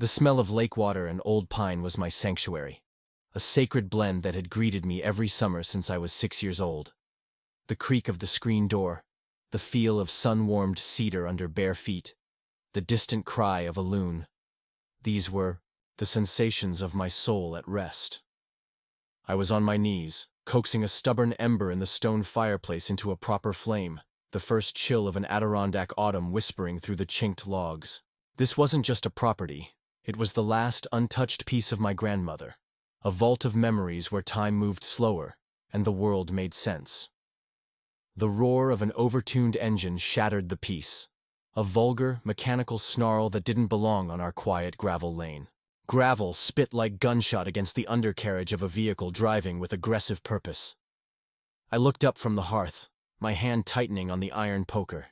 The smell of lake water and old pine was my sanctuary, a sacred blend that had greeted me every summer since I was 6 years old. The creak of the screen door, the feel of sun-warmed cedar under bare feet, the distant cry of a loon. These were the sensations of my soul at rest. I was on my knees, coaxing a stubborn ember in the stone fireplace into a proper flame, the first chill of an Adirondack autumn whispering through the chinked logs. This wasn't just a property, it was the last untouched piece of my grandmother, a vault of memories where time moved slower and the world made sense. The roar of an overtuned engine shattered the peace, a vulgar, mechanical snarl that didn't belong on our quiet gravel lane. Gravel spit like gunshot against the undercarriage of a vehicle driving with aggressive purpose. I looked up from the hearth, my hand tightening on the iron poker.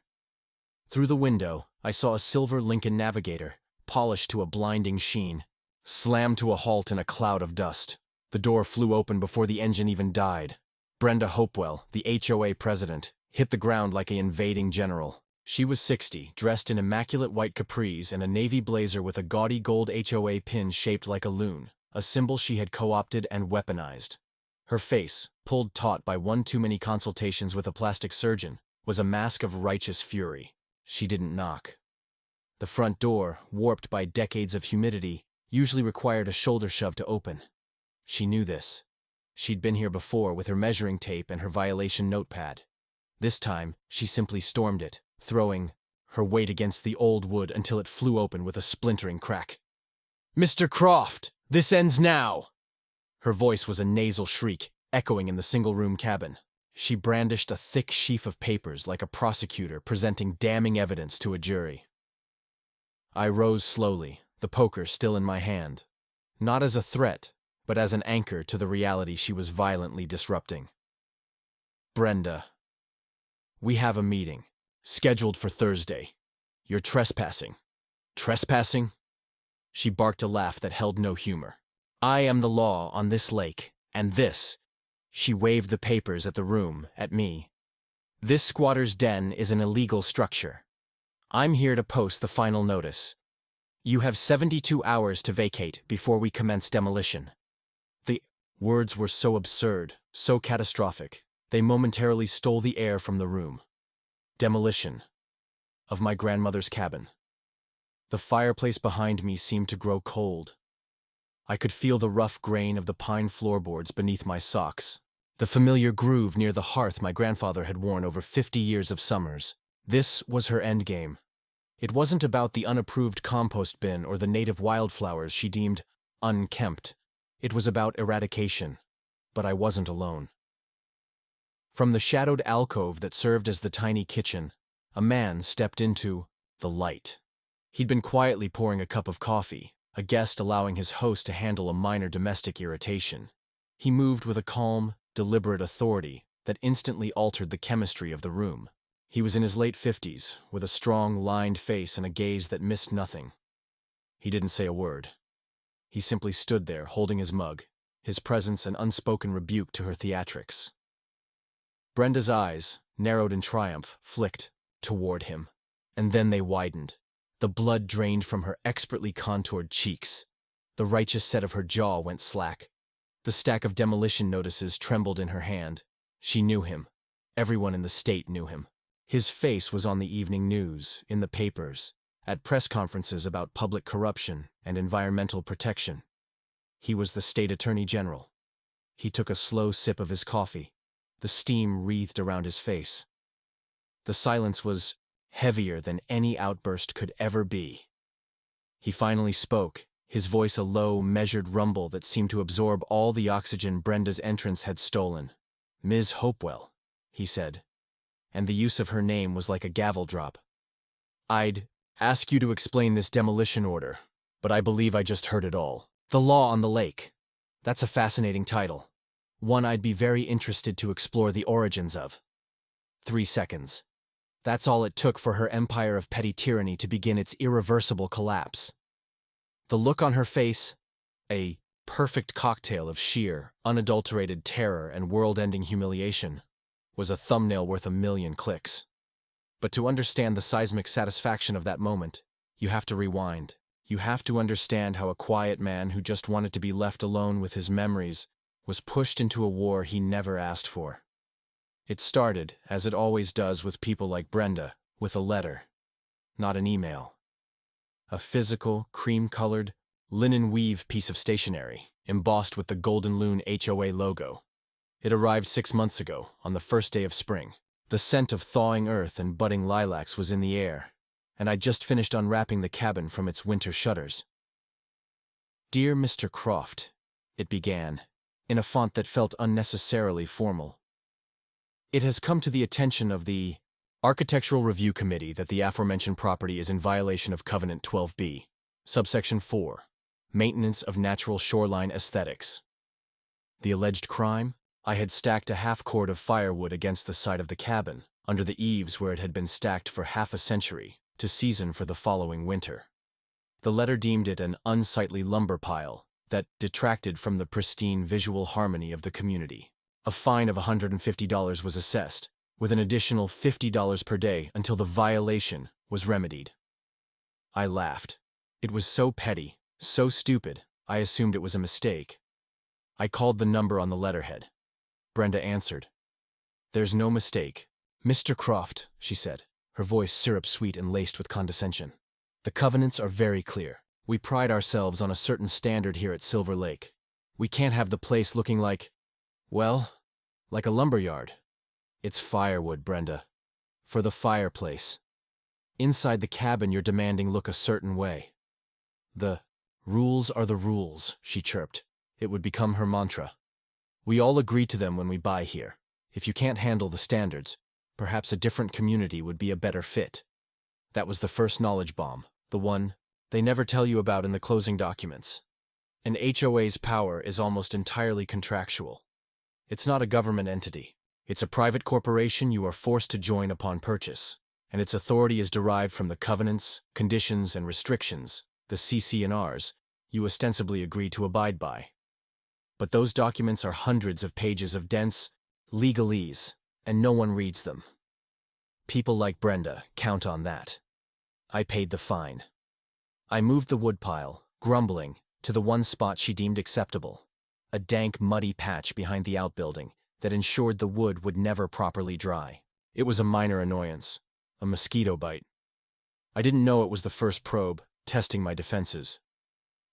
Through the window, I saw a silver Lincoln Navigator, polished to a blinding sheen, slammed to a halt in a cloud of dust. The door flew open before the engine even died. Brenda Hopewell, the HOA president, hit the ground like an invading general. She was 60, dressed in immaculate white capris and a navy blazer with a gaudy gold HOA pin shaped like a loon, a symbol she had co-opted and weaponized. Her face, pulled taut by one too many consultations with a plastic surgeon, was a mask of righteous fury. She didn't knock. The front door, warped by decades of humidity, usually required a shoulder shove to open. She knew this. She'd been here before with her measuring tape and her violation notepad. This time, she simply stormed it, throwing her weight against the old wood until it flew open with a splintering crack. "Mr. Croft, this ends now!" Her voice was a nasal shriek, echoing in the single-room cabin. She brandished a thick sheaf of papers like a prosecutor presenting damning evidence to a jury. I rose slowly, the poker still in my hand, not as a threat, but as an anchor to the reality she was violently disrupting. "Brenda, we have a meeting, scheduled for Thursday. You're trespassing." "Trespassing?" She barked a laugh that held no humor. "I am the law on this lake, and this," she waved the papers at the room, at me. "This squatter's den is an illegal structure. I'm here to post the final notice. You have 72 hours to vacate before we commence demolition." The words were so absurd, so catastrophic, they momentarily stole the air from the room. Demolition of my grandmother's cabin. The fireplace behind me seemed to grow cold. I could feel the rough grain of the pine floorboards beneath my socks, the familiar groove near the hearth my grandfather had worn over 50 years of summers. This was her endgame. It wasn't about the unapproved compost bin or the native wildflowers she deemed unkempt. It was about eradication. But I wasn't alone. From the shadowed alcove that served as the tiny kitchen, a man stepped into the light. He'd been quietly pouring a cup of coffee, a guest allowing his host to handle a minor domestic irritation. He moved with a calm, deliberate authority that instantly altered the chemistry of the room. He was in his late 50s, with a strong, lined face and a gaze that missed nothing. He didn't say a word. He simply stood there, holding his mug, his presence an unspoken rebuke to her theatrics. Brenda's eyes, narrowed in triumph, flicked toward him, and then they widened. The blood drained from her expertly contoured cheeks. The righteous set of her jaw went slack. The stack of demolition notices trembled in her hand. She knew him. Everyone in the state knew him. His face was on the evening news, in the papers, at press conferences about public corruption and environmental protection. He was the state attorney general. He took a slow sip of his coffee. The steam wreathed around his face. The silence was heavier than any outburst could ever be. He finally spoke, his voice a low, measured rumble that seemed to absorb all the oxygen Brenda's entrance had stolen. "Ms. Hopewell," he said, and the use of her name was like a gavel drop. "I'd ask you to explain this demolition order, but I believe I just heard it all. The law on the lake. That's a fascinating title. One I'd be very interested to explore the origins of." 3 seconds. That's all it took for her empire of petty tyranny to begin its irreversible collapse. The look on her face, a perfect cocktail of sheer, unadulterated terror and world-ending humiliation, was a thumbnail worth 1,000,000 clicks. But to understand the seismic satisfaction of that moment, you have to rewind. You have to understand how a quiet man who just wanted to be left alone with his memories was pushed into a war he never asked for. It started, as it always does with people like Brenda, with a letter, not an email. A physical, cream-colored, linen weave piece of stationery, embossed with the Golden Loon HOA logo. It arrived 6 months ago, on the first day of spring. The scent of thawing earth and budding lilacs was in the air, and I'd just finished unwrapping the cabin from its winter shutters. "Dear Mr. Croft," it began, in a font that felt unnecessarily formal. "It has come to the attention of the Architectural Review Committee that the aforementioned property is in violation of Covenant 12B, subsection 4, Maintenance of Natural Shoreline Aesthetics. The alleged crime? I had stacked a half-cord of firewood against the side of the cabin, under the eaves where it had been stacked for half a century, to season for the following winter. The letter deemed it an unsightly lumber pile that detracted from the pristine visual harmony of the community. A fine of $150 was assessed, with an additional $50 per day until the violation was remedied. I laughed. It was so petty, so stupid, I assumed it was a mistake. I called the number on the letterhead. Brenda answered. "There's no mistake. Mr. Croft," she said, her voice syrup-sweet and laced with condescension. "The covenants are very clear. We pride ourselves on a certain standard here at Silver Lake. We can't have the place looking like, well, like a lumberyard. It's firewood, Brenda. For the fireplace. Inside the cabin you're demanding look a certain way. The rules are the rules," she chirped. It would become her mantra. "We all agree to them when we buy here. If you can't handle the standards, perhaps a different community would be a better fit." That was the first knowledge bomb, the one they never tell you about in the closing documents. An HOA's power is almost entirely contractual. It's not a government entity. It's a private corporation you are forced to join upon purchase, and its authority is derived from the covenants, conditions, and restrictions, the CC&Rs, you ostensibly agree to abide by. But those documents are hundreds of pages of dense legalese, and no one reads them. People like Brenda count on that. I paid the fine. I moved the woodpile, grumbling, to the one spot she deemed acceptable, a dank, muddy patch behind the outbuilding that ensured the wood would never properly dry. It was a minor annoyance, a mosquito bite. I didn't know it was the first probe, testing my defenses.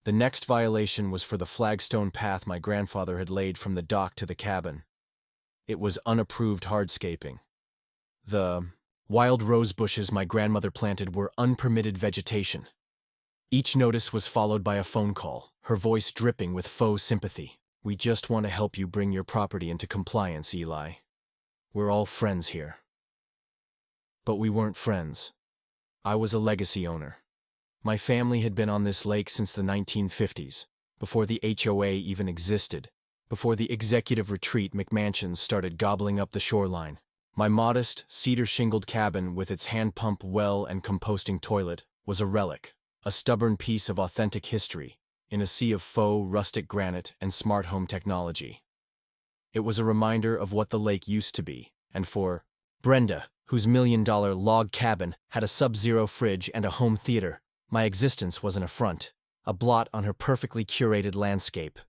The next violation was for the flagstone path my grandfather had laid from the dock to the cabin. It was unapproved hardscaping. The wild rose bushes my grandmother planted were unpermitted vegetation. Each notice was followed by a phone call, her voice dripping with faux sympathy. "We just want to help you bring your property into compliance, Eli. We're all friends here." But we weren't friends. I was a legacy owner. My family had been on this lake since the 1950s, before the HOA even existed, before the executive retreat McMansions started gobbling up the shoreline. My modest, cedar-shingled cabin with its hand-pump well and composting toilet was a relic, a stubborn piece of authentic history, in a sea of faux rustic granite and smart home technology. It was a reminder of what the lake used to be, and for Brenda, whose $1 million log cabin had a sub-zero fridge and a home theater, my existence was an affront, a blot on her perfectly curated landscape.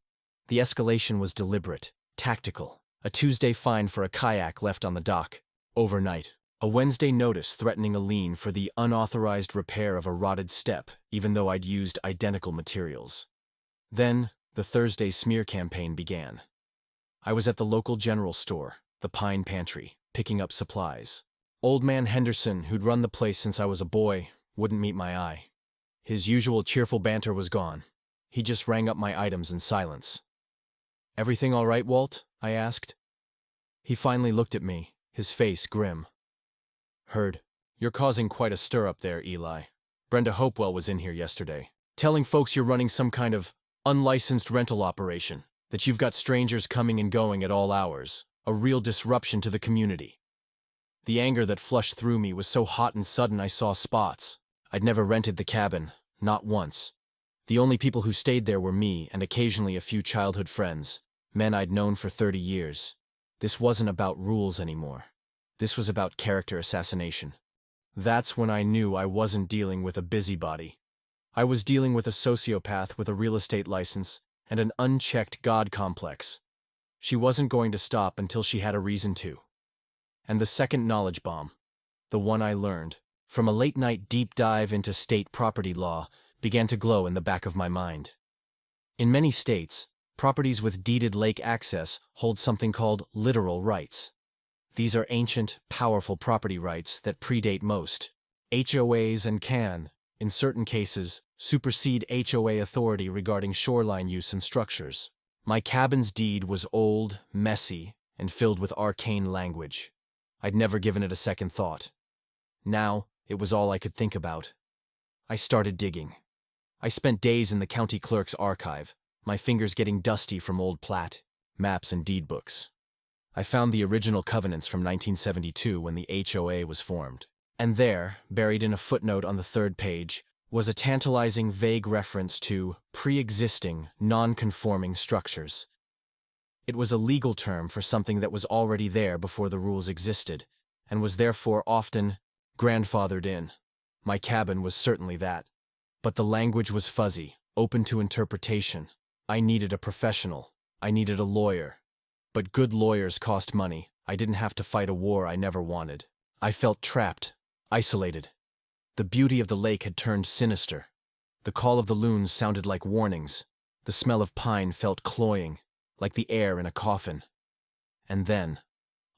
The escalation was deliberate, tactical. A Tuesday fine for a kayak left on the dock, overnight. A Wednesday notice threatening a lien for the unauthorized repair of a rotted step, even though I'd used identical materials. Then, the Thursday smear campaign began. I was at the local general store, the Pine Pantry, picking up supplies. Old man Henderson, who'd run the place since I was a boy, wouldn't meet my eye. His usual cheerful banter was gone. He just rang up my items in silence. "Everything all right, Walt?" I asked. He finally looked at me, his face grim. "Heard. You're causing quite a stir up there, Eli. Brenda Hopewell was in here yesterday, telling folks you're running some kind of unlicensed rental operation, that you've got strangers coming and going at all hours, a real disruption to the community." The anger that flushed through me was so hot and sudden I saw spots. I'd never rented the cabin, not once. The only people who stayed there were me and occasionally a few childhood friends, men I'd known for 30 years. This wasn't about rules anymore. This was about character assassination. That's when I knew I wasn't dealing with a busybody. I was dealing with a sociopath with a real estate license and an unchecked God complex. She wasn't going to stop until she had a reason to. And the second knowledge bomb, the one I learned, from a late-night deep dive into state property law, began to glow in the back of my mind. In many states, properties with deeded lake access hold something called literal rights. These are ancient, powerful property rights that predate most HOAs and can, in certain cases, supersede HOA authority regarding shoreline use and structures. My cabin's deed was old, messy, and filled with arcane language. I'd never given it a second thought. Now, it was all I could think about. I started digging. I spent days in the county clerk's archive, my fingers getting dusty from old plat, maps, and deed books. I found the original covenants from 1972 when the HOA was formed. And there, buried in a footnote on the third page, was a tantalizing vague reference to pre-existing, non-conforming structures. It was a legal term for something that was already there before the rules existed, and was therefore often grandfathered in. My cabin was certainly that. But the language was fuzzy, open to interpretation. I needed a professional. I needed a lawyer. But good lawyers cost money. I didn't have to fight a war I never wanted. I felt trapped, isolated. The beauty of the lake had turned sinister. The call of the loons sounded like warnings. The smell of pine felt cloying, like the air in a coffin. And then,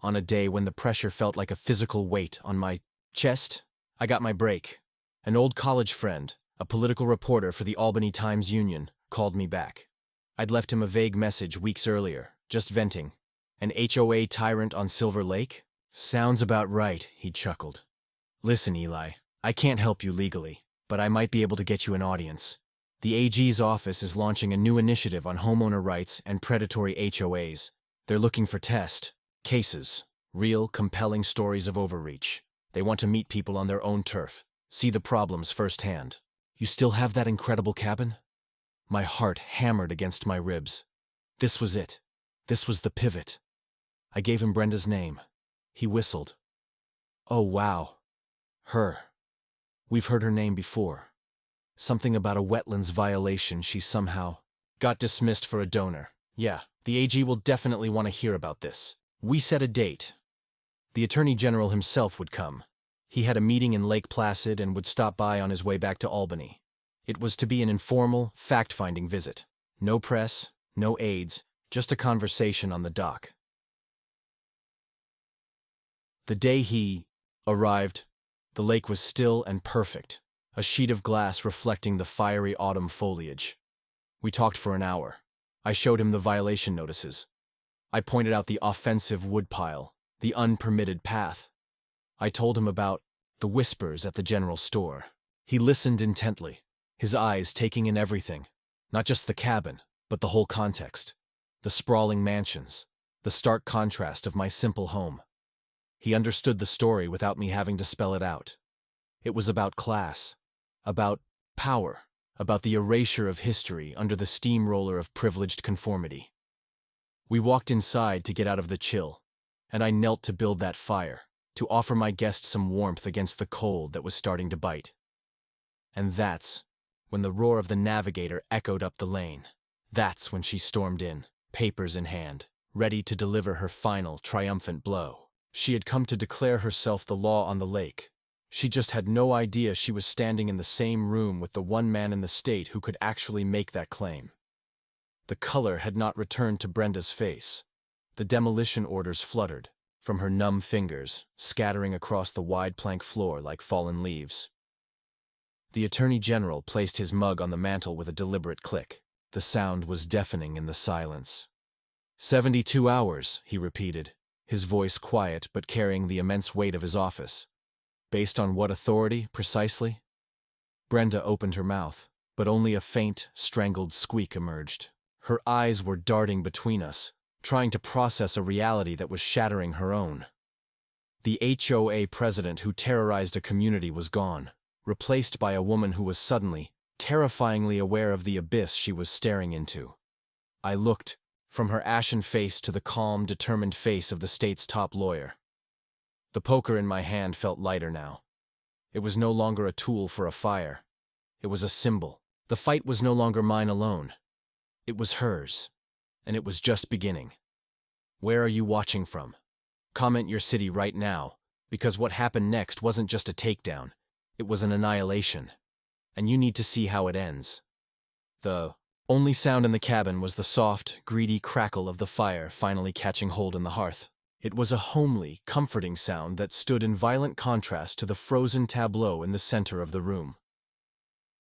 on a day when the pressure felt like a physical weight on my chest, I got my break. An old college friend, a political reporter for the Albany Times-Union, called me back. I'd left him a vague message weeks earlier, just venting. An HOA tyrant on Silver Lake? Sounds about right, he chuckled. Listen, Eli, I can't help you legally, but I might be able to get you an audience. The AG's office is launching a new initiative on homeowner rights and predatory HOAs. They're looking for test cases, real, compelling stories of overreach. They want to meet people on their own turf, see the problems firsthand. You still have that incredible cabin? My heart hammered against my ribs. This was it. This was the pivot. I gave him Brenda's name. He whistled. Oh, wow. Her. We've heard her name before. Something about a wetlands violation she somehow got dismissed for a donor. Yeah, the AG will definitely want to hear about this. We set a date. The Attorney General himself would come. He had a meeting in Lake Placid and would stop by on his way back to Albany. It was to be an informal, fact-finding visit. No press, no aides, just a conversation on the dock. The day he arrived, the lake was still and perfect, a sheet of glass reflecting the fiery autumn foliage. We talked for an hour. I showed him the violation notices. I pointed out the offensive woodpile, the unpermitted path. I told him about the whispers at the general store. He listened intently, his eyes taking in everything, not just the cabin, but the whole context. The sprawling mansions, the stark contrast of my simple home. He understood the story without me having to spell it out. It was about class, about power, about the erasure of history under the steamroller of privileged conformity. We walked inside to get out of the chill, and I knelt to build that fire, to offer my guest some warmth against the cold that was starting to bite. And that's when the roar of the navigator echoed up the lane. That's when she stormed in, papers in hand, ready to deliver her final, triumphant blow. She had come to declare herself the law on the lake. She just had no idea she was standing in the same room with the one man in the state who could actually make that claim. The color had not returned to Brenda's face. The demolition orders fluttered from her numb fingers, scattering across the wide plank floor like fallen leaves. The Attorney General placed his mug on the mantel with a deliberate click. The sound was deafening in the silence. 72 hours, he repeated, his voice quiet but carrying the immense weight of his office. Based on what authority, precisely? Brenda opened her mouth, but only a faint, strangled squeak emerged. Her eyes were darting between us, trying to process a reality that was shattering her own. The HOA president who terrorized a community was gone, replaced by a woman who was suddenly, terrifyingly aware of the abyss she was staring into. I looked, from her ashen face to the calm, determined face of the state's top lawyer. The poker in my hand felt lighter now. It was no longer a tool for a fire. It was a symbol. The fight was no longer mine alone. It was hers. And it was just beginning. Where are you watching from? Comment your city right now, because what happened next wasn't just a takedown. It was an annihilation. And you need to see how it ends. The only sound in the cabin was the soft, greedy crackle of the fire finally catching hold in the hearth. It was a homely, comforting sound that stood in violent contrast to the frozen tableau in the center of the room.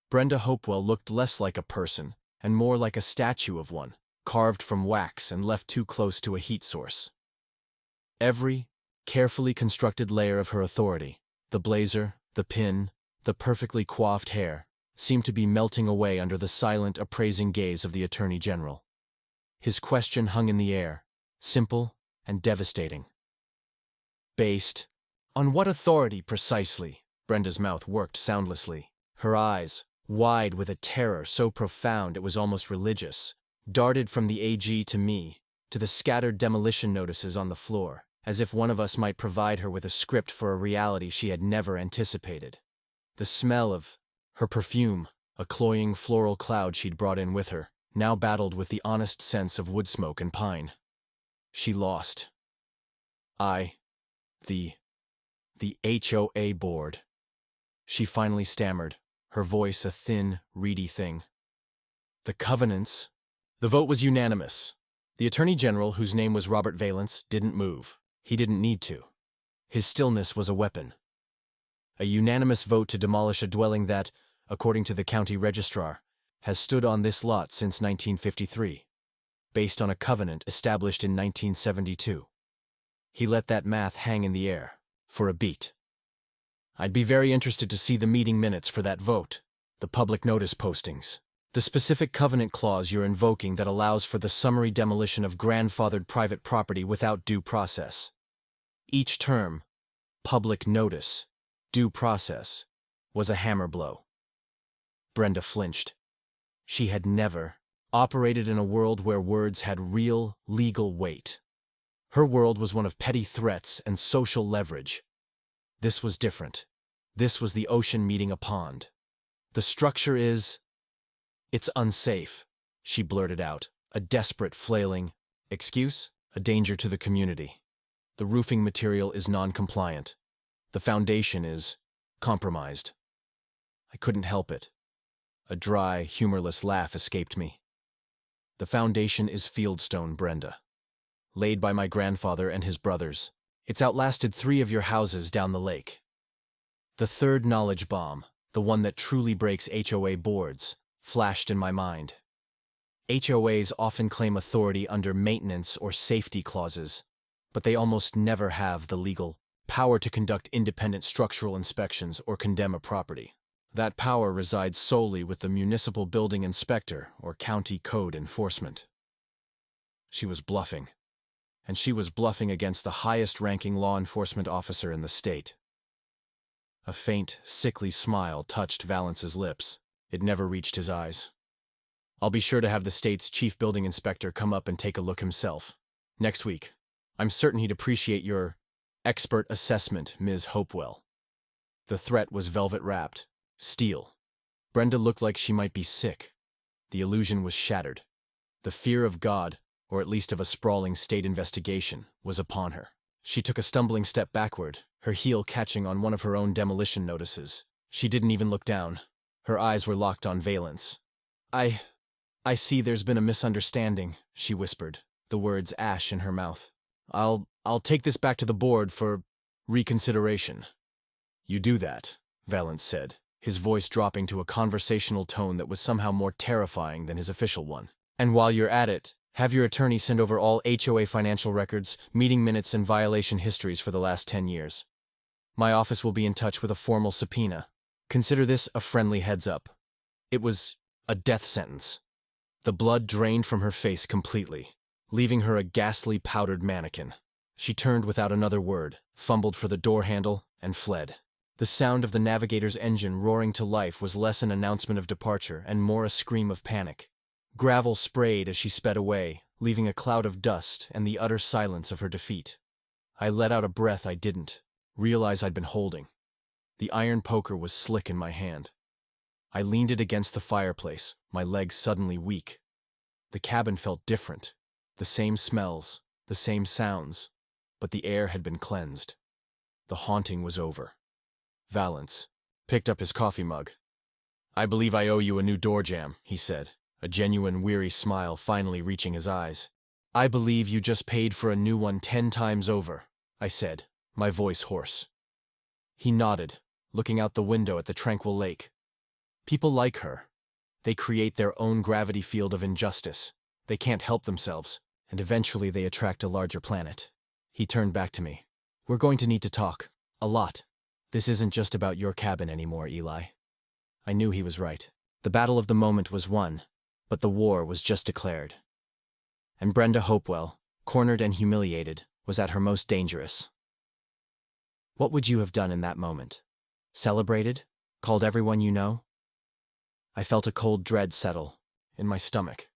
Brenda Hopewell looked less like a person and more like a statue of one, carved from wax and left too close to a heat source. Every carefully constructed layer of her authority, the blazer, the pin, the perfectly coiffed hair, seemed to be melting away under the silent, appraising gaze of the Attorney General. His question hung in the air, simple and devastating. Based on what authority precisely? Brenda's mouth worked soundlessly. Her eyes, wide with a terror so profound it was almost religious, darted from the AG to me, to the scattered demolition notices on the floor, as if one of us might provide her with a script for a reality she had never anticipated. The smell of her perfume, a cloying floral cloud she'd brought in with her, now battled with the honest sense of wood smoke and pine. She lost. The HOA board. She finally stammered, her voice a thin, reedy thing. The covenants. The vote was unanimous. The Attorney General, whose name was Robert Valence, didn't move. He didn't need to. His stillness was a weapon. A unanimous vote to demolish a dwelling that, according to the county registrar, has stood on this lot since 1953, based on a covenant established in 1972. He let that math hang in the air, for a beat. I'd be very interested to see the meeting minutes for that vote, the public notice postings, the specific covenant clause you're invoking that allows for the summary demolition of grandfathered private property without due process. Each term, public notice, due process, was a hammer blow. Brenda flinched. She had never operated in a world where words had real, legal weight. Her world was one of petty threats and social leverage. This was different. This was the ocean meeting a pond. The structure is... It's unsafe, she blurted out, a desperate, flailing excuse, a danger to the community. The roofing material is non-compliant. The foundation is compromised. I couldn't help it. A dry, humorless laugh escaped me. The foundation is fieldstone, Brenda. Laid by my grandfather and his brothers. It's outlasted 3 of your houses down the lake. The third knowledge bomb, the one that truly breaks HOA boards, flashed in my mind. HOAs often claim authority under maintenance or safety clauses, but they almost never have the legal power to conduct independent structural inspections or condemn a property. That power resides solely with the municipal building inspector or county code enforcement. She was bluffing. And she was bluffing against the highest-ranking law enforcement officer in the state. A faint, sickly smile touched Valence's lips. It never reached his eyes. I'll be sure to have the state's chief building inspector come up and take a look himself. Next week. I'm certain he'd appreciate your expert assessment, Ms. Hopewell. The threat was velvet-wrapped, steel. Brenda looked like she might be sick. The illusion was shattered. The fear of God, or at least of a sprawling state investigation, was upon her. She took a stumbling step backward, her heel catching on one of her own demolition notices. She didn't even look down. Her eyes were locked on Valence. I see there's been a misunderstanding, she whispered, the words ash in her mouth. I'll take this back to the board for reconsideration. You do that, Valence said, his voice dropping to a conversational tone that was somehow more terrifying than his official one. And while you're at it, have your attorney send over all HOA financial records, meeting minutes, and violation histories for the last 10 years. My office will be in touch with a formal subpoena. Consider this a friendly heads-up. It was a death sentence. The blood drained from her face completely, leaving her a ghastly powdered mannequin. She turned without another word, fumbled for the door handle, and fled. The sound of the navigator's engine roaring to life was less an announcement of departure and more a scream of panic. Gravel sprayed as she sped away, leaving a cloud of dust and the utter silence of her defeat. I let out a breath I didn't realize I'd been holding. The iron poker was slick in my hand. I leaned it against the fireplace, my legs suddenly weak. The cabin felt different. The same smells, the same sounds, but the air had been cleansed. The haunting was over. Valance picked up his coffee mug. "I believe I owe you a new door jamb," he said, a genuine weary smile finally reaching his eyes. "I believe you just paid for a new one 10 times over," I said, my voice hoarse. He nodded, looking out the window at the tranquil lake. "People like her. They create their own gravity field of injustice. They can't help themselves, and eventually they attract a larger planet." He turned back to me. "We're going to need to talk. A lot. This isn't just about your cabin anymore, Eli." I knew he was right. The battle of the moment was won, but the war was just declared. And Brenda Hopewell, cornered and humiliated, was at her most dangerous. What would you have done in that moment? Celebrated? Called everyone you know? I felt a cold dread settle in my stomach.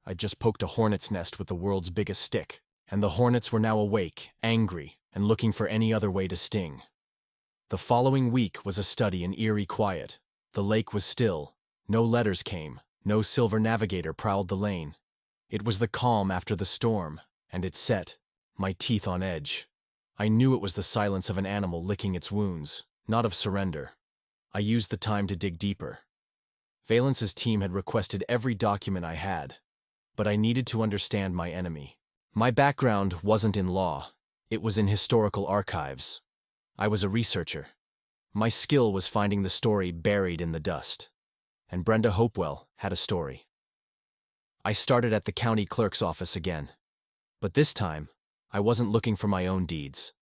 I'd just poked a hornet's nest with the world's biggest stick, and the hornets were now awake, angry, and looking for any other way to sting. The following week was a study in eerie quiet. The lake was still. No letters came. No silver navigator prowled the lane. It was the calm after the storm, and it set, my teeth on edge. I knew it was the silence of an animal licking its wounds, not of surrender. I used the time to dig deeper. Valance's team had requested every document I had, but I needed to understand my enemy. My background wasn't in law. It was in historical archives. I was a researcher. My skill was finding the story buried in the dust. And Brenda Hopewell had a story. I started at the county clerk's office again. But this time, I wasn't looking for my own deeds.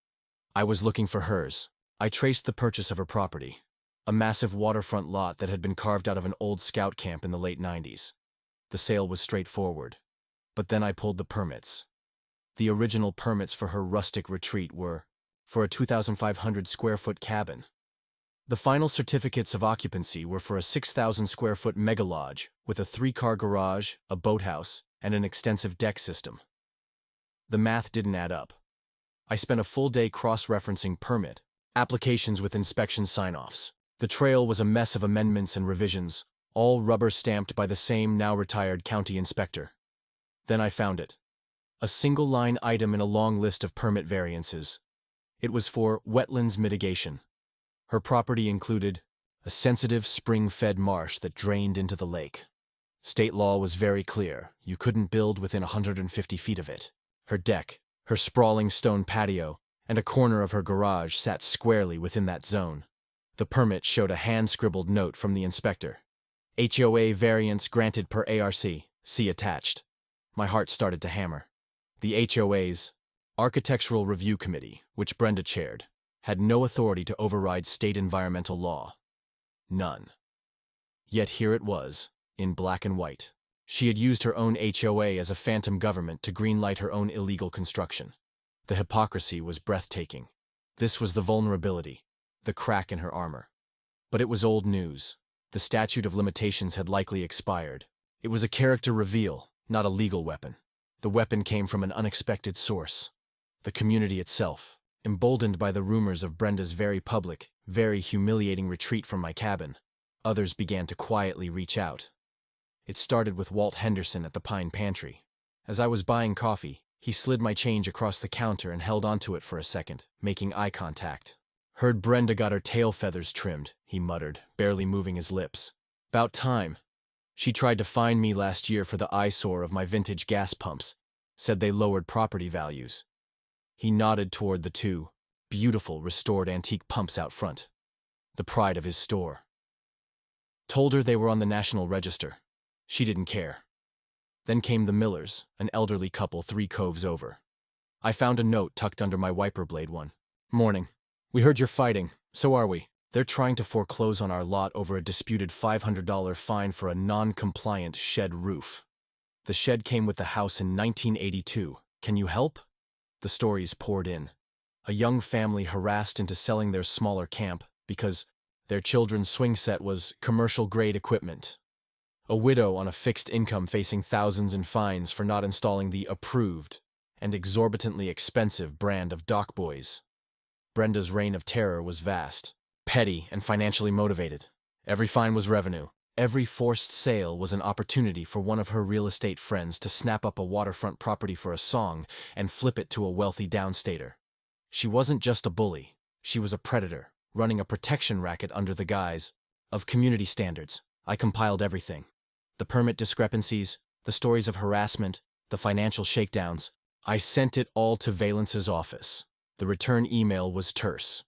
I was looking for hers. I traced the purchase of her property, a massive waterfront lot that had been carved out of an old scout camp in the late 90s. The sale was straightforward. But then I pulled the permits. The original permits for her rustic retreat were for a 2,500 square foot cabin. The final certificates of occupancy were for a 6,000 square foot mega lodge with a 3-car garage, a boathouse, and an extensive deck system. The math didn't add up. I spent a full day cross-referencing permit applications with inspection sign-offs. The trail was a mess of amendments and revisions, all rubber-stamped by the same now-retired county inspector. Then I found it. A single-line item in a long list of permit variances. It was for wetlands mitigation. Her property included a sensitive spring-fed marsh that drained into the lake. State law was very clear. You couldn't build within 150 feet of it. Her deck, her sprawling stone patio, and a corner of her garage sat squarely within that zone. The permit showed a hand-scribbled note from the inspector. HOA variance granted per ARC. See attached. My heart started to hammer. The HOA's Architectural Review Committee, which Brenda chaired, had no authority to override state environmental law. None. Yet here it was, in black and white. She had used her own HOA as a phantom government to greenlight her own illegal construction. The hypocrisy was breathtaking. This was the vulnerability, the crack in her armor. But it was old news. The statute of limitations had likely expired. It was a character reveal, not a legal weapon. The weapon came from an unexpected source. The community itself. Emboldened by the rumors of Brenda's very public, very humiliating retreat from my cabin, others began to quietly reach out. It started with Walt Henderson at the Pine Pantry. As I was buying coffee, he slid my change across the counter and held onto it for a second, making eye contact. "Heard Brenda got her tail feathers trimmed," he muttered, barely moving his lips. "'Bout time. She tried to fine me last year for the eyesore of my vintage gas pumps, said they lowered property values." He nodded toward the 2 beautiful, restored antique pumps out front, the pride of his store. "Told her they were on the National Register. She didn't care." Then came the Millers, an elderly couple 3 coves over. I found a note tucked under my wiper blade one. "Morning. We heard you're fighting. So are we. They're trying to foreclose on our lot over a disputed $500 fine for a non-compliant shed roof. The shed came with the house in 1982. Can you help?" The stories poured in. A young family harassed into selling their smaller camp because their children's swing set was commercial-grade equipment. A widow on a fixed income facing thousands in fines for not installing the approved and exorbitantly expensive brand of Dock Boys. Brenda's reign of terror was vast, petty, and financially motivated. Every fine was revenue. Every forced sale was an opportunity for one of her real estate friends to snap up a waterfront property for a song and flip it to a wealthy downstater. She wasn't just a bully. She was a predator, running a protection racket under the guise of community standards. I compiled everything. The permit discrepancies, the stories of harassment, the financial shakedowns. I sent it all to Valence's office. The return email was terse.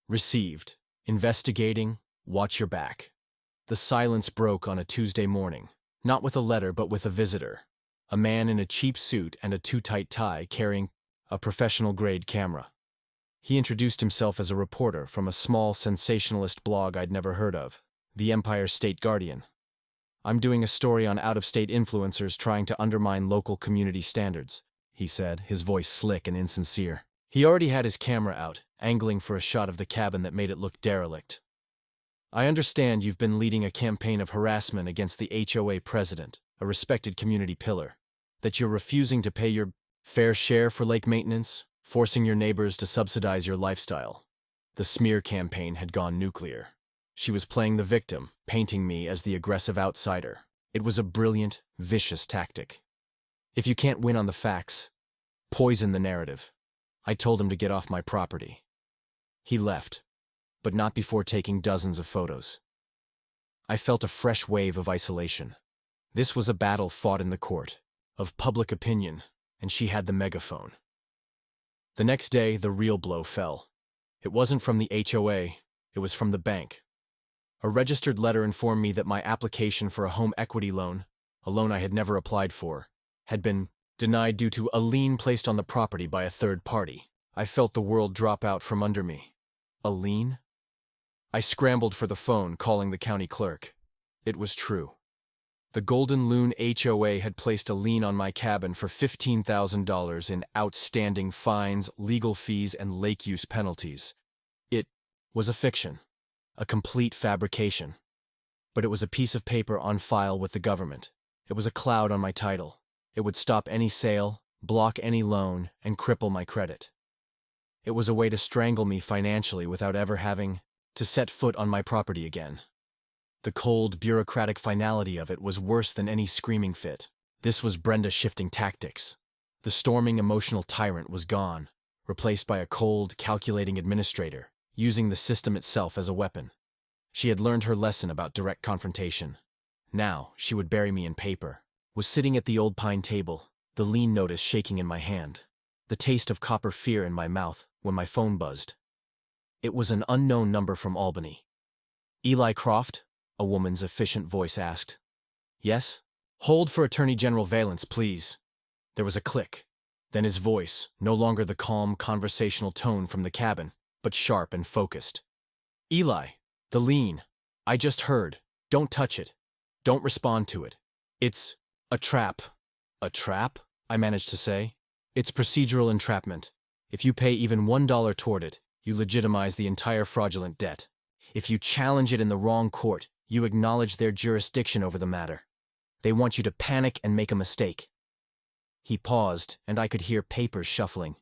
Received. Investigating. Watch your back. The silence broke on a Tuesday morning, not with a letter but with a visitor. A man in a cheap suit and a too-tight tie carrying a professional-grade camera. He introduced himself as a reporter from a small sensationalist blog I'd never heard of, the Empire State Guardian. "I'm doing a story on out-of-state influencers trying to undermine local community standards," he said, his voice slick and insincere. He already had his camera out, angling for a shot of the cabin that made it look derelict. "I understand you've been leading a campaign of harassment against the HOA president, a respected community pillar, that you're refusing to pay your fair share for lake maintenance, forcing your neighbors to subsidize your lifestyle." The smear campaign had gone nuclear. She was playing the victim, painting me as the aggressive outsider. It was a brilliant, vicious tactic. If you can't win on the facts, poison the narrative. I told him to get off my property. He left, but not before taking dozens of photos. I felt a fresh wave of isolation. This was a battle fought in the court, of public opinion, and she had the megaphone. The next day, the real blow fell. It wasn't from the HOA, it was from the bank. A registered letter informed me that my application for a home equity loan, a loan I had never applied for, had been denied due to a lien placed on the property by a third party. I felt the world drop out from under me. A lien? I scrambled for the phone, calling the county clerk. It was true. The Golden Loon HOA had placed a lien on my cabin for $15,000 in outstanding fines, legal fees, and lake use penalties. It was a fiction, a complete fabrication. But it was a piece of paper on file with the government. It was a cloud on my title. It would stop any sale, block any loan, and cripple my credit. It was a way to strangle me financially without ever having to set foot on my property again. The cold, bureaucratic finality of it was worse than any screaming fit. This was Brenda shifting tactics. The storming, emotional tyrant was gone, replaced by a cold, calculating administrator, using the system itself as a weapon. She had learned her lesson about direct confrontation. Now, she would bury me in paper. Was sitting at the old pine table, the lien notice shaking in my hand, the taste of copper fear in my mouth when my phone buzzed. It was an unknown number from Albany. "Eli Croft?" a woman's efficient voice asked. "Yes?" "Hold for Attorney General Valence, please." There was a click. Then his voice, no longer the calm, conversational tone from the cabin, but sharp and focused. "Eli, the lien. I just heard. Don't touch it. Don't respond to it. It's a trap." "A trap?" I managed to say. "It's procedural entrapment. If you pay even $1 toward it, you legitimize the entire fraudulent debt. If you challenge it in the wrong court, you acknowledge their jurisdiction over the matter. They want you to panic and make a mistake." He paused, and I could hear papers shuffling.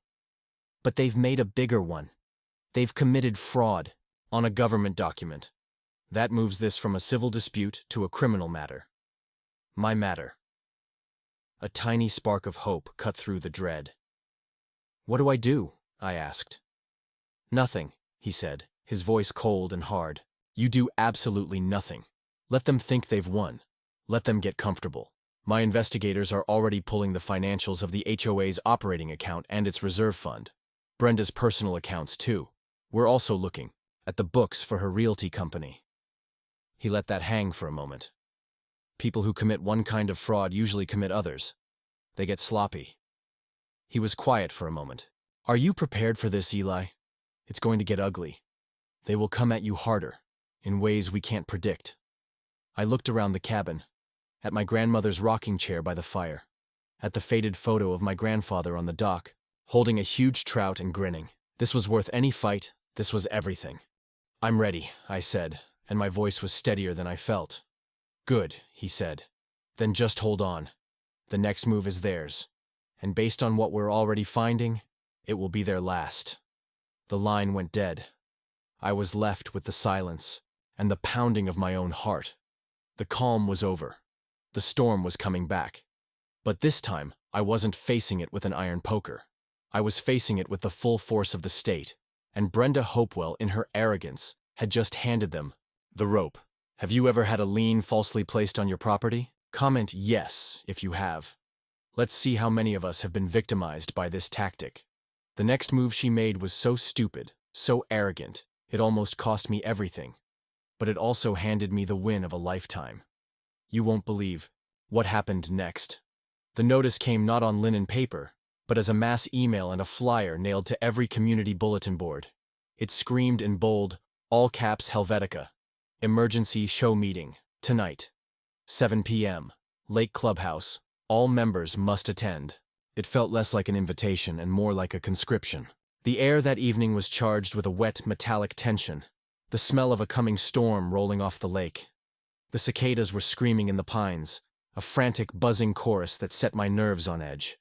"But they've made a bigger one. They've committed fraud on a government document. That moves this from a civil dispute to a criminal matter. My matter." A tiny spark of hope cut through the dread. "What do I do?" I asked. "Nothing," he said, his voice cold and hard. "You do absolutely nothing. Let them think they've won. Let them get comfortable. My investigators are already pulling the financials of the HOA's operating account and its reserve fund. Brenda's personal accounts, too. We're also looking at the books for her realty company." He let that hang for a moment. People who commit one kind of fraud usually commit others. They get sloppy. He was quiet for a moment. "Are you prepared for this, Eli? It's going to get ugly. They will come at you harder, in ways we can't predict." I looked around the cabin, at my grandmother's rocking chair by the fire, at the faded photo of my grandfather on the dock, holding a huge trout and grinning. This was worth any fight. This was everything. "I'm ready," I said, and my voice was steadier than I felt. "Good," he said. "Then just hold on. The next move is theirs. And based on what we're already finding, it will be their last." The line went dead. I was left with the silence and the pounding of my own heart. The calm was over. The storm was coming back. But this time, I wasn't facing it with an iron poker. I was facing it with the full force of the state, and Brenda Hopewell, in her arrogance, had just handed them the rope. Have you ever had a lien falsely placed on your property? Comment yes if you have. Let's see how many of us have been victimized by this tactic. The next move she made was so stupid, so arrogant, it almost cost me everything. But it also handed me the win of a lifetime. You won't believe what happened next. The notice came not on linen paper, but as a mass email and a flyer nailed to every community bulletin board. It screamed in bold, all caps Helvetica, "Emergency show meeting, tonight. 7 p.m., Lake Clubhouse, all members must attend." It felt less like an invitation and more like a conscription. The air that evening was charged with a wet, metallic tension, the smell of a coming storm rolling off the lake. The cicadas were screaming in the pines, a frantic, buzzing chorus that set my nerves on edge.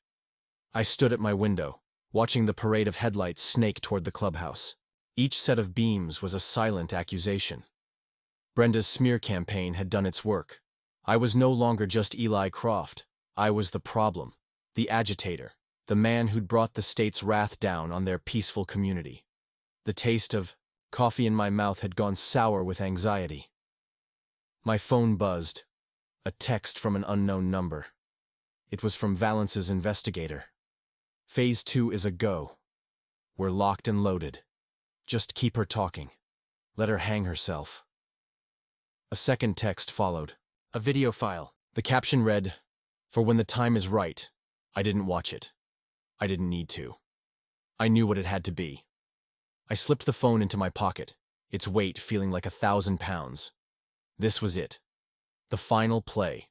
I stood at my window, watching the parade of headlights snake toward the clubhouse. Each set of beams was a silent accusation. Brenda's smear campaign had done its work. I was no longer just Eli Croft. I was the problem, the agitator, the man who'd brought the state's wrath down on their peaceful community. The taste of coffee in my mouth had gone sour with anxiety. My phone buzzed. A text from an unknown number. It was from Valence's investigator. Phase 2 is a go. We're locked and loaded. Just keep her talking. Let her hang herself. A second text followed. A video file. The caption read, "For when the time is right." I didn't watch it. I didn't need to. I knew what it had to be. I slipped the phone into my pocket, its weight feeling like 1,000 pounds. This was it. The final play.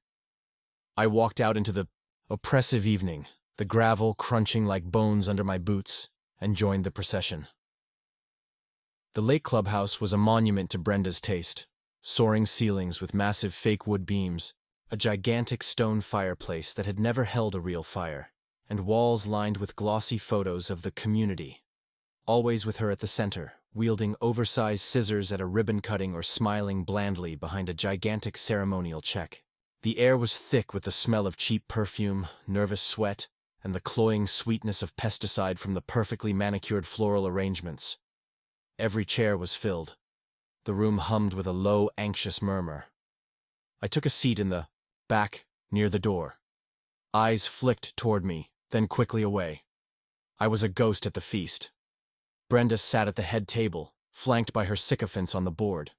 I walked out into the oppressive evening, the gravel crunching like bones under my boots, and joined the procession. The Lake Clubhouse was a monument to Brenda's taste. Soaring ceilings with massive fake wood beams, a gigantic stone fireplace that had never held a real fire, and walls lined with glossy photos of the community. Always with her at the center, wielding oversized scissors at a ribbon cutting or smiling blandly behind a gigantic ceremonial check. The air was thick with the smell of cheap perfume, nervous sweat, and the cloying sweetness of pesticide from the perfectly manicured floral arrangements. Every chair was filled. The room hummed with a low, anxious murmur. I took a seat in the back, near the door. Eyes flicked toward me, then quickly away. I was a ghost at the feast. Brenda sat at the head table, flanked by her sycophants on the board.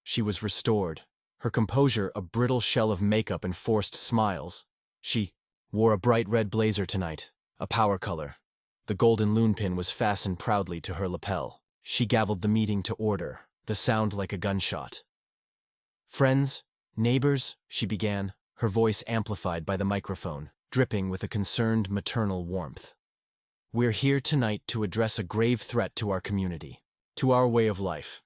She was restored, her composure a brittle shell of makeup and forced smiles. She wore a bright red blazer tonight, a power color. The golden loon pin was fastened proudly to her lapel. She gavelled the meeting to order, the sound like a gunshot. "Friends, neighbors," she began, her voice amplified by the microphone, dripping with a concerned maternal warmth. "We're here tonight to address a grave threat to our community, to our way of life.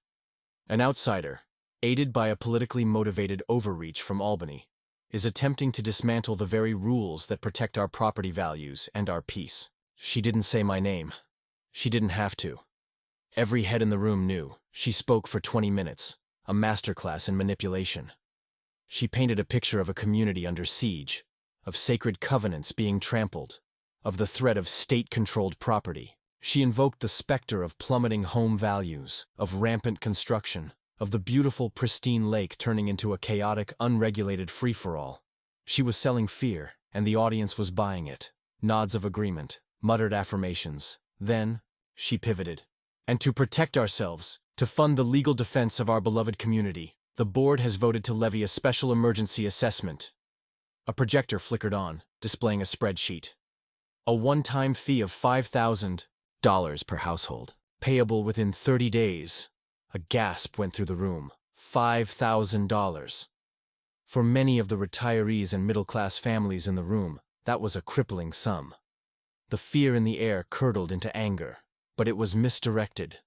An outsider, aided by a politically motivated overreach from Albany, is attempting to dismantle the very rules that protect our property values and our peace." She didn't say my name. She didn't have to. Every head in the room knew. She spoke for 20 minutes, a masterclass in manipulation. She painted a picture of a community under siege, of sacred covenants being trampled, of the threat of state-controlled property. She invoked the specter of plummeting home values, of rampant construction, of the beautiful, pristine lake turning into a chaotic, unregulated free-for-all. She was selling fear, and the audience was buying it. Nods of agreement, muttered affirmations. Then, she pivoted. "And to protect ourselves, to fund the legal defense of our beloved community, the board has voted to levy a special emergency assessment." A projector flickered on, displaying a spreadsheet. "A one-time fee of $5,000 per household, payable within 30 days. A gasp went through the room. $5,000. For many of the retirees and middle-class families in the room, that was a crippling sum. The fear in the air curdled into anger, but it was misdirected.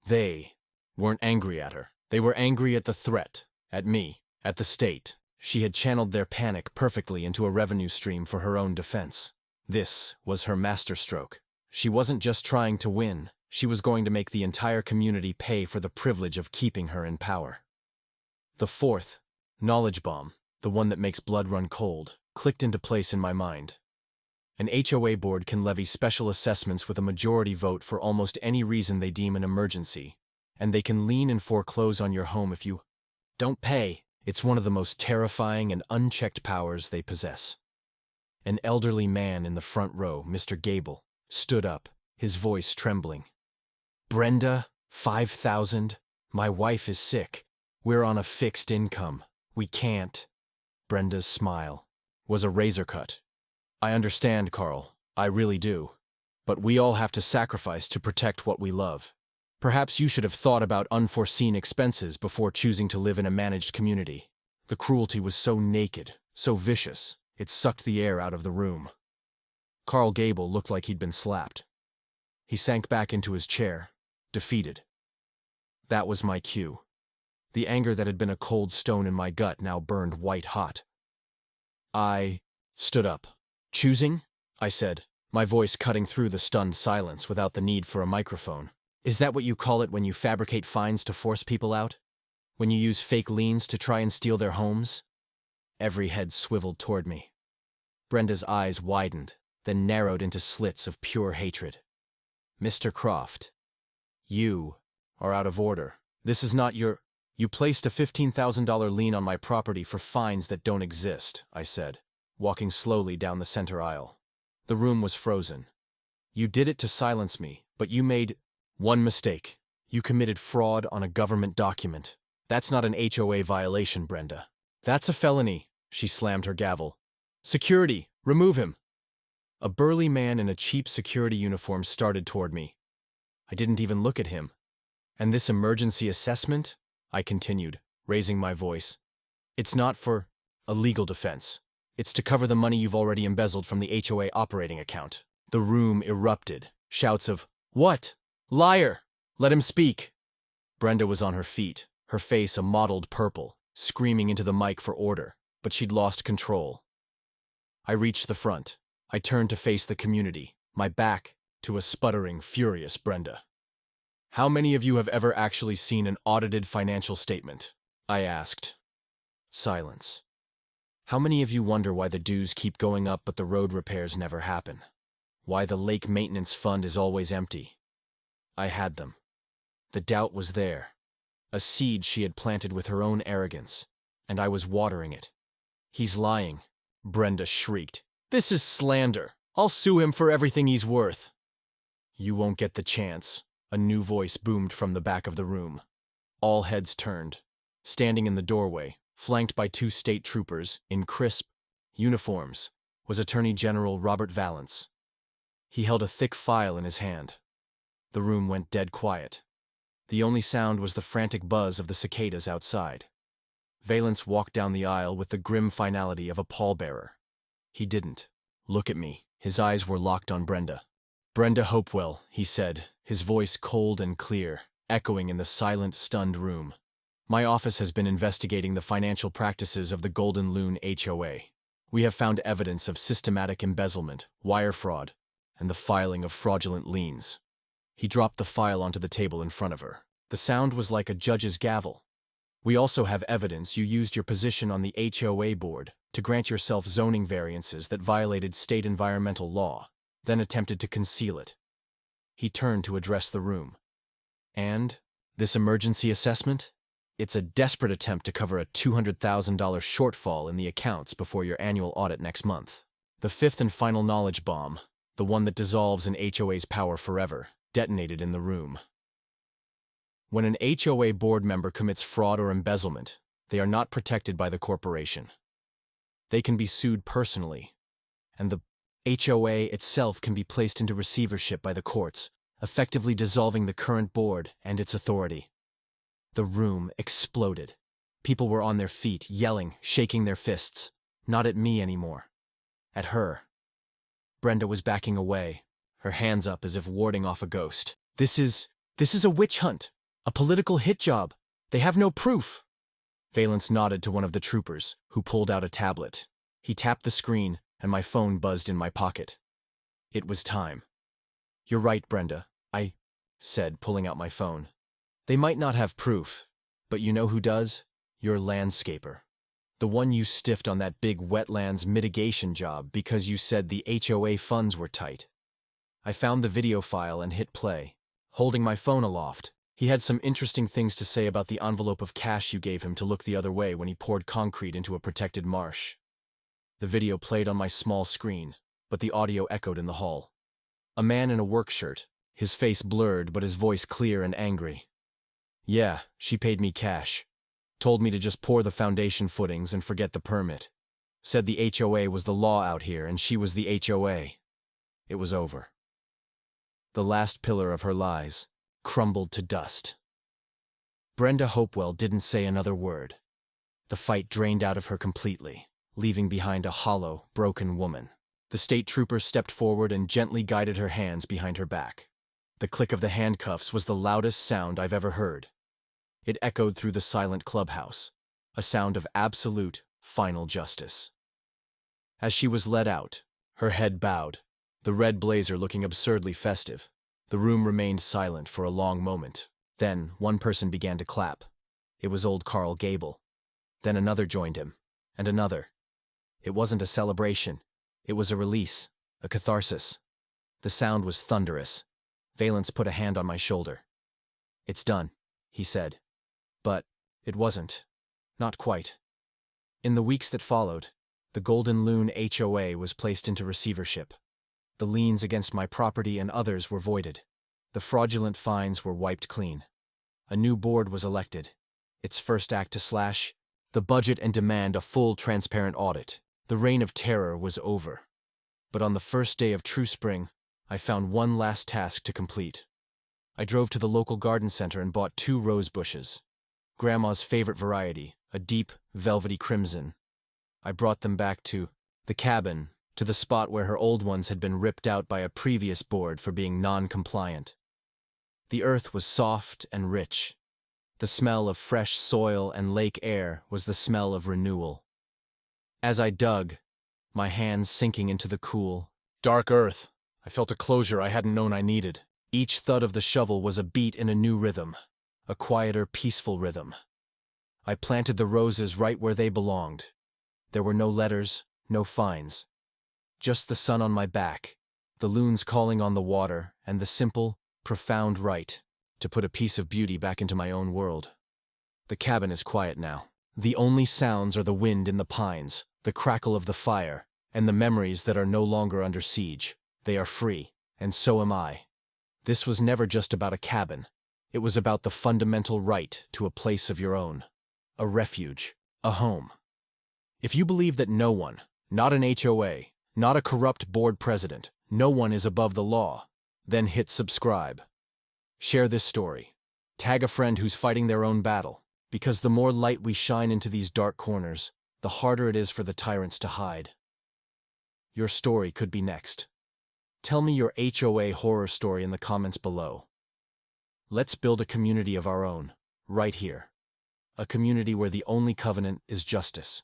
They weren't angry at her. They were angry at the threat, at me, at the state. She had channeled their panic perfectly into a revenue stream for her own defense. This was her masterstroke. She wasn't just trying to win. She was going to make the entire community pay for the privilege of keeping her in power. The fourth, knowledge bomb, the one that makes blood run cold, clicked into place in my mind. An HOA board can levy special assessments with a majority vote for almost any reason they deem an emergency, and they can lien and foreclose on your home if you don't pay. It's one of the most terrifying and unchecked powers they possess. An elderly man in the front row, Mr. Gable, stood up, his voice trembling. "Brenda, 5,000. My wife is sick. We're on a fixed income. We can't." Brenda's smile was a razor cut. "I understand, Carl. I really do. But we all have to sacrifice to protect what we love. Perhaps you should have thought about unforeseen expenses before choosing to live in a managed community." The cruelty was so naked, so vicious, it sucked the air out of the room. Carl Gable looked like he'd been slapped. He sank back into his chair, defeated. That was my cue. The anger that had been a cold stone in my gut now burned white hot. I stood up. "Choosing?" I said, my voice cutting through the stunned silence without the need for a microphone. "Is that what you call it when you fabricate fines to force people out? When you use fake liens to try and steal their homes?" Every head swiveled toward me. Brenda's eyes widened, then narrowed into slits of pure hatred. "Mr. Croft, you are out of order. This is not your— You placed a $15,000 lien on my property for fines that don't exist," I said, walking slowly down the center aisle. The room was frozen. "You did it to silence me, but you made one mistake. You committed fraud on a government document. That's not an HOA violation, Brenda. That's a felony." She slammed her gavel. "Security, remove him." A burly man in a cheap security uniform started toward me. I didn't even look at him. "And this emergency assessment?" I continued, raising my voice. "It's not for a legal defense. It's to cover the money you've already embezzled from the HOA operating account." The room erupted. Shouts of, "What? Liar! Let him speak!" Brenda was on her feet, her face a mottled purple, screaming into the mic for order, but she'd lost control. I reached the front. I turned to face the community, my back to a sputtering, furious Brenda. "How many of you have ever actually seen an audited financial statement?" I asked. Silence. "How many of you wonder why the dues keep going up but the road repairs never happen? Why the lake maintenance fund is always empty?" I had them. The doubt was there. A seed she had planted with her own arrogance, and I was watering it. "He's lying," Brenda shrieked. "This is slander. I'll sue him for everything he's worth." "You won't get the chance," a new voice boomed from the back of the room. All heads turned. Standing in the doorway, flanked by two state troopers in crisp uniforms, was Attorney General Robert Valance. He held a thick file in his hand. The room went dead quiet. The only sound was the frantic buzz of the cicadas outside. Valance walked down the aisle with the grim finality of a pallbearer. He didn't look at me. His eyes were locked on Brenda. "Brenda Hopewell," he said, his voice cold and clear, echoing in the silent, stunned room. "My office has been investigating the financial practices of the Golden Loon HOA. We have found evidence of systematic embezzlement, wire fraud, and the filing of fraudulent liens." He dropped the file onto the table in front of her. The sound was like a judge's gavel. "We also have evidence you used your position on the HOA board to grant yourself zoning variances that violated state environmental law, then attempted to conceal it." He turned to address the room. "And this emergency assessment? It's a desperate attempt to cover a $200,000 shortfall in the accounts before your annual audit next month. The fifth and final knowledge bomb, the one that dissolves an HOA's power forever, detonated in the room. When an HOA board member commits fraud or embezzlement, they are not protected by the corporation. They can be sued personally, and the HOA itself can be placed into receivership by the courts, effectively dissolving the current board and its authority. The room exploded. People were on their feet, yelling, shaking their fists. Not at me anymore. At her. Brenda was backing away, her hands up as if warding off a ghost. This is a witch hunt. A political hit job. They have no proof." Valance nodded to one of the troopers, who pulled out a tablet. He tapped the screen, and my phone buzzed in my pocket. It was time. "You're right, Brenda," I said, pulling out my phone. "They might not have proof, but you know who does? Your landscaper. The one you stiffed on that big wetlands mitigation job because you said the HOA funds were tight. I found the video file and hit play. Holding my phone aloft, he had some interesting things to say about the envelope of cash you gave him to look the other way when he poured concrete into a protected marsh. The video played on my small screen, but the audio echoed in the hall. A man in a work shirt, his face blurred but his voice clear and angry. Yeah, she paid me cash. Told me to just pour the foundation footings and forget the permit. Said the HOA was the law out here and she was the HOA. It was over. The last pillar of her lies crumbled to dust. Brenda Hopewell didn't say another word. The fight drained out of her completely, leaving behind a hollow, broken woman. The state trooper stepped forward and gently guided her hands behind her back. The click of the handcuffs was the loudest sound I've ever heard. It echoed through the silent clubhouse, a sound of absolute, final justice. As she was led out, her head bowed, the red blazer looking absurdly festive, the room remained silent for a long moment. Then, one person began to clap. It was old Carl Gable. Then another joined him, and another. It wasn't a celebration. It was a release, a catharsis. The sound was thunderous. Valence put a hand on my shoulder. It's done, he said. But it wasn't. Not quite. In the weeks that followed, the Golden Loon HOA was placed into receivership. The liens against my property and others were voided. The fraudulent fines were wiped clean. A new board was elected. Its first act to slash the budget and demand a full, transparent audit. The reign of terror was over. But on the first day of true spring, I found one last task to complete. I drove to the local garden center and bought 2 rose bushes. Grandma's favorite variety, a deep, velvety crimson. I brought them back to the cabin, to the spot where her old ones had been ripped out by a previous board for being non-compliant. The earth was soft and rich. The smell of fresh soil and lake air was the smell of renewal. As I dug, my hands sinking into the cool, dark earth, I felt a closure I hadn't known I needed. Each thud of the shovel was a beat in a new rhythm, a quieter, peaceful rhythm. I planted the roses right where they belonged. There were no letters, no fines. Just the sun on my back, the loons calling on the water, and the simple, profound right to put a piece of beauty back into my own world. The cabin is quiet now. The only sounds are the wind in the pines, the crackle of the fire, and the memories that are no longer under siege. They are free, and so am I. This was never just about a cabin. It was about the fundamental right to a place of your own, a refuge, a home. If you believe that no one, not an HOA, not a corrupt board president, no one is above the law, then hit subscribe. Share this story. Tag a friend who's fighting their own battle, because the more light we shine into these dark corners, the harder it is for the tyrants to hide. Your story could be next. Tell me your HOA horror story in the comments below. Let's build a community of our own, right here. A community where the only covenant is justice.